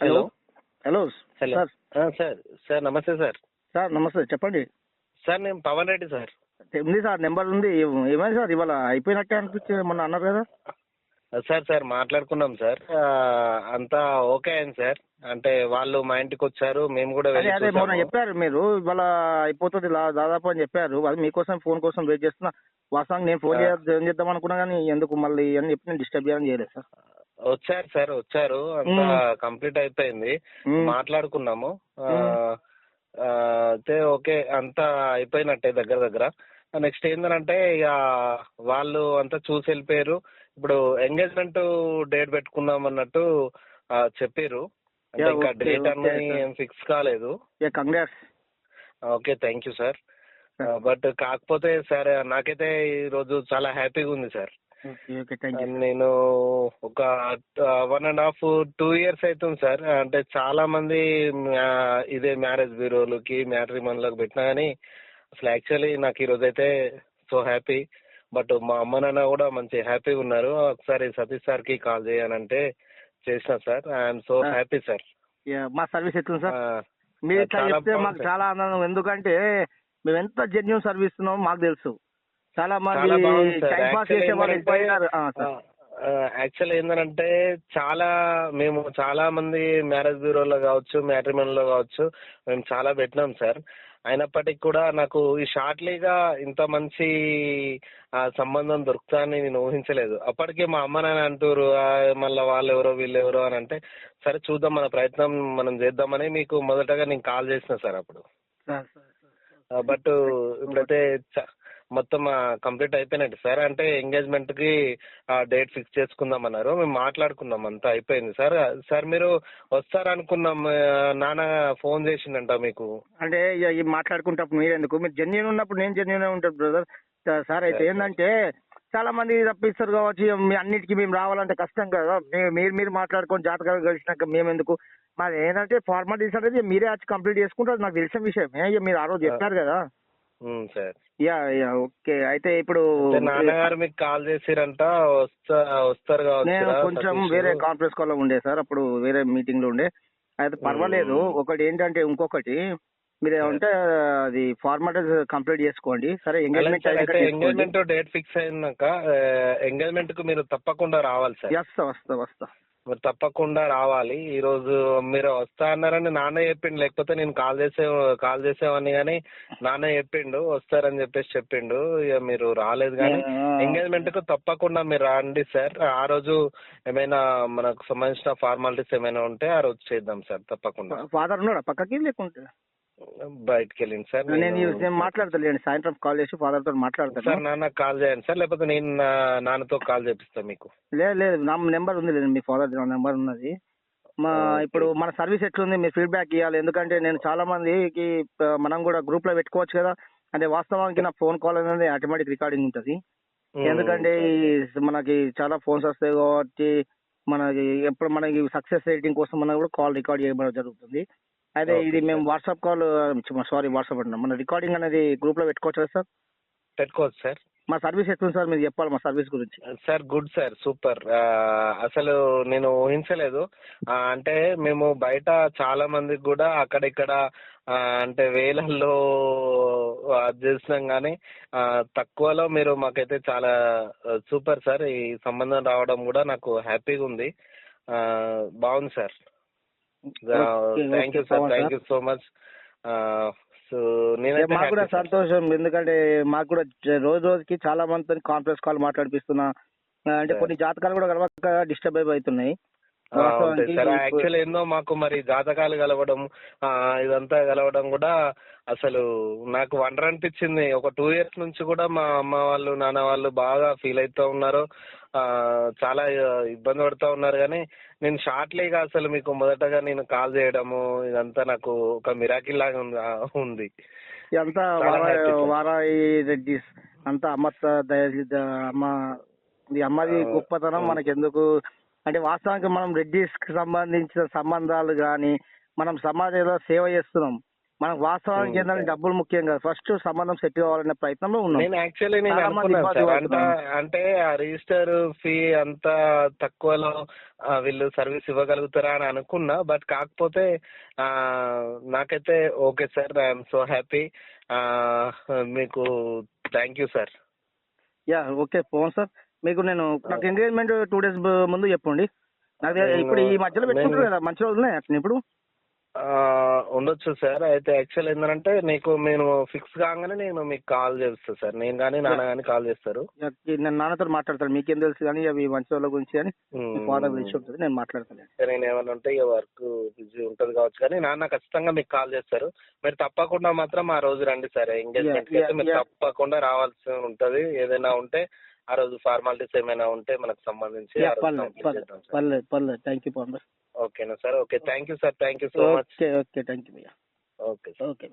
Hello hello hello hello sir. Sir sir నమస్తే sir. Sir నమస్తే, చెప్పండి. సార్ నేను పవన్ రెడ్డి సార్. ఉంది సార్, నెంబర్ ఉంది. ఏమైంది సార్, ఇవాళ అయిపోయినట్టే అనిపించింది, మొన్న అన్నారు కదా. సార్ మాట్లాడుకున్నాం సార్. అంతా ఓకే అయింది సార్. అంటే వాళ్ళు మా ఇంటికి వచ్చారు, మేము కూడా అదే వెళ్ళి అదే మొన్న చూసాము. చెప్పారు మీరు, ఇవాళ అయిపోతుంది దాదాపు అని చెప్పారు. అది మీకోసం ఫోన్ కోసం వెయిట్ చేస్తున్నా. వాస్తవానికి నేను ఫోన్ ఏం చేద్దాం అనుకున్నా కానీ ఎందుకు మళ్ళీ అని చెప్పి నేను డిస్టర్బ్ చేయాలని చేయలేదు సార్. వచ్చారు సార్, వచ్చారు. అంతా కంప్లీట్ అయిపోయింది, మాట్లాడుకున్నాము. అయితే ఓకే, అంతా అయిపోయినట్టే దగ్గర దగ్గర. నెక్స్ట్ ఏంటంటే ఇక వాళ్ళు అంతా చూసి వెళ్ళిపోయారు. ఇప్పుడు ఎంగేజ్మెంట్ డేట్ పెట్టుకుందాం అన్నట్టు చెప్పారు. అంటే ఇంకా డేట్ అనేది ఏం ఫిక్స్ కాలేదు. Congrats. Okay, thank you sir. But కాకపోతే సార్ నాకైతే ఈరోజు చాలా హ్యాపీగా ఉంది సార్. నేను ఒక 1.5 2 years అవుతుంది సార్. అంటే చాలా మంది ఇదే మ్యారేజ్ బ్యూరోలకి మ్యాట్రిమోనీలకు పెట్టినా కానీ అసలు యాక్చువల్లీ నాకు ఈరోజు అయితే సో హ్యాపీ. బట్ మా అమ్మ నాన్న కూడా మంచి హ్యాపీగా ఉన్నారు. ఒకసారి సతీష్ సార్కి కాల్ చేయాలంటే చేసిన sir. I'm so happy sir. మా సర్వీస్ ఎట్లుంది సార్? మీరు ఇట్లా చెప్తే మాకు చాలా ఆనందం. ఎందుకంటే మేము ఎంత జెన్యూన్ సర్వీస్ ఇస్తున్నామో మాకు తెలుసు. చాలా మంది టైం పాస్ చేసే వాళ్ళు యాక్చువల్ ఏంటంటే మేము చాలా మంది మ్యారేజ్ బ్యూరోలో కావచ్చు, మ్యాట్రిమోనీలో కావచ్చు, మేము చాలా పెట్టినాం సార్. అయినప్పటికీ కూడా నాకు ఈ షార్ట్లీగా ఇంత మంచి సంబంధం దొరుకుతా అని నేను ఊహించలేదు. అప్పటికే మా అమ్మ నాన్న అంటారు మళ్ళీ వాళ్ళు ఎవరో వీళ్ళు ఎవరో అని అంటే సరే చూద్దాం, మన ప్రయత్నం మనం చేద్దామని మీకు మొదటగా నేను కాల్ చేసిన సార్ అప్పుడు. బట్ ఇప్పుడైతే మొత్తం కంప్లీట్ అయిపోయినట్టు సార్. అంటే ఎంగేజ్మెంట్ కి డేట్ ఫిక్స్ చేసుకుందాం అన్నారు, మేము మాట్లాడుకున్నాం, అంతా అయిపోయింది సార్. సార్ మీరు వస్తారనుకున్నాం, నాన్న ఫోన్ చేసిండంట మీకు. అంటే ఇక మాట్లాడుకుంటప్పుడు మీరు ఎందుకు, మీరు జెన్యూన్ ఉన్నప్పుడు నేను జెన్యూన్ ఉంటాను బ్రదర్. సార్ అయితే ఏంటంటే చాలా మంది తప్పిస్తారు కావచ్చు, మీ అన్నిటికీ మేము రావాలంటే కష్టం కదా. మీరు మాట్లాడుకొని జాతకాలు కలిసినాక మేము ఎందుకు, మాది ఏంటంటే ఫార్మాలిటీస్ అనేది మీరే వచ్చి కంప్లీట్ చేసుకుంటారు. నాకు తెలిసిన విషయమే, ఇక మీరు ఆ రోజు చెప్పారు కదా సార్. ఓకే. అయితే ఇప్పుడు నాన్నగారు మీకు కాల్ చేసిరంట, వస్తారు కావచ్చు. నేను కొంచెం వేరే కాన్ఫరెన్స్ కాల్ లో ఉండే సార్, అప్పుడు వేరే మీటింగ్ లో ఉండే. అయితే పర్వాలేదు. ఒకటి ఏంటంటే ఇంకొకటి మీరు ఏమంటే అది ఫార్మాలిటీస్ కంప్లీట్ చేసుకోండి. సరే ఎంగేజ్మెంట్ డేట్ ఫిక్స్ అయినాక ఎంగేజ్మెంట్ కు మీరు తప్పకుండా రావాలి సార్. వస్తా. మీరు తప్పకుండా రావాలి. ఈ రోజు మీరు వస్తా అన్నారని నాన్న చెప్పిండు, లేకపోతే నేను కాల్ చేసేవాడిని కానీ నాన్న చెప్పిండు వస్తారని చెప్పిండు. ఇక మీరు రాలేదు కానీ ఎంగేజ్మెంట్ కు తప్పకుండా మీరు రండి సార్. ఆ రోజు ఏమైనా మనకు సంబంధించిన ఫార్మాలిటీస్ ఏమైనా ఉంటే ఆ రోజు చేద్దాం సార్ తప్పకుండా. ఫాదర్ ఉన్నాడా పక్కకి, లేకుంటే బయటకు వెళ్ళింది సార్. నేను మాట్లాడతాను, సాయంత్రం కాల్ చేసి ఫాదర్ తో మాట్లాడతాను సార్. నాన్నకు కాల్ చేయండి సార్, లేకపోతే నేను నాన్నతో కాల్ చేపిస్తాను మీకు. లేదు నా నెంబర్ ఉంది, లేదు మీ ఫాదర్ నెంబర్ ఉన్నది. ఇప్పుడు మన సర్వీస్ ఎట్లుంది మీరు ఫీడ్బ్యాక్ ఇవ్వాలి. ఎందుకంటే నేను చాలా మందికి మనం కూడా గ్రూప్ లో పెట్టుకోవచ్చు కదా. అంటే వాస్తవానికి నా ఫోన్ కాల్ అనేది ఆటోమేటిక్ రికార్డింగ్ ఉంటుంది. ఎందుకంటే మనకి చాలా ఫోన్స్ వస్తాయి కాబట్టి మనకి ఎప్పుడు మనకి సక్సెస్ రేటింగ్ కోసం మనం కూడా కాల్ రికార్డ్ చేయడం జరుగుతుంది. అదే ఇది మేము వాట్సాప్ కాల్ వాట్సాప్ అంటున్నాం, మన రికార్డింగ్ అనేది గ్రూప్ లో పెట్టుకోవచ్చు కదా సార్? పెట్టుకోవచ్చు సార్. మా సర్వీస్ ఎట్లుంది సార్, మీరు చెప్పాలి మా సర్వీస్ గురించి. Sir good sir, super. అసలు నేను ఊహించలేదు. అంటే మేము బయట చాలా మందికి కూడా అక్కడిక్కడ అంటే వేలల్లో అది చేస్తున్నాం కానీ తక్కువలో మీరు మాకైతే చాలా సూపర్ సార్. ఈ సంబంధం రావడం కూడా నాకు హ్యాపీగా ఉంది. బాగుంది sir. Thank you sir, thank you so much. మాకు కూడా సంతోషం, ఎందుకంటే మాకు కూడా రోజుకి చాలా మందితో కాన్ఫరెన్స్ కాల్ మాట్లాడిపిస్తున్నా. అంటే కొన్ని జాతకాలు కూడా కలవక డిస్టర్బ్ అవుతున్నాయి. యాక్చువల్ ఏందో మాకు మరి జాతకాలు కలవడం ఇదంతా కలవడం కూడా అసలు నాకు వండర్ అనిపించింది. ఒక 2 years నుంచి కూడా మా అమ్మ వాళ్ళు నాన్న వాళ్ళు బాగా ఫీల్ అవుతూ ఉన్నారు, చాలా ఇబ్బంది పడుతూ ఉన్నారు. కానీ నేను షార్ట్లీగా అసలు మీకు మొదటగా నేను కాల్ చేయడము ఇదంతా నాకు ఒక మిరాకిల్ లాగా ఉంది. ఇదంతా వారాయి రెడ్డి అంతా అమ్మది గొప్పతనం మనకెందుకు అంటే వాస్తవానికి మనం రెడ్డిస్ కి సంబంధించిన సంబంధాలు కానీ మనం సమాజంలో సేవ చేస్తున్నాం. మనకు వాస్తవానికి ఏంటంటే డబ్బులు ముఖ్యం కాదు, ఫస్ట్ సంబంధం సెట్ కావాలనే ప్రయత్నంలో ఉన్నాం. నేను యాక్చువల్లీ నేను చాలా మంది అనుకున్నాను ఇబ్బంది సార్ అంత పడుతున్నారు. అంటే ఆ రిజిస్టర్ ఫీ అంత తక్కువలో వీళ్ళు సర్వీస్ ఇవ్వగలుగుతారా అని అనుకున్నా. బట్ కాకపోతే నాకైతే okay sir, I'm so happy. మీకు thank you sir. Yeah okay phone sir. మీకు నేను నాకు ఎంగేజ్మెంట్ 2 days ముందు చెప్పండి. నాకు ఇప్పుడు ఈ మధ్యలో పెట్టుకుంటారు కదా, మంచి రోజులే అట్లా ఇప్పుడు ఉండొచ్చు సార్. అయితే యాక్చువల్ ఏంటంటే నేను ఫిక్స్ కాగానే నేను మీకు కాల్ చేస్తాను సార్. నేను కానీ నాన్న కానీ కాల్ చేస్తారు. నేను నాన్నతో మాట్లాడతాను, మీకేం తెలుసు కానీ అవి మంచి వాళ్ళ గురించి కానీ మీ ఫాదర్ గురించి ఉంటుంది, నేను మాట్లాడతాను. నేను ఏమైనా ఉంటే ఇక వర్క్ బిజీ ఉంటుంది కావచ్చు కానీ నాన్న ఖచ్చితంగా మీకు కాల్ చేస్తారు. మీరు తప్పకుండా మాత్రం ఆ రోజు రండి సార్. ఎంగేజ్మెంట్ అయితే మీరు తప్పకుండా రావాల్సి ఉంటుంది. ఏదైనా ఉంటే ఆ రోజు ఫార్మాలిటీస్ ఏమైనా ఉంటే మనకు సంబంధించి పర్లేదు. Thank you Pavan. ఓకేనా sir? Okay, thank you sir. Thank you so much. Okay thank you. Okay okay.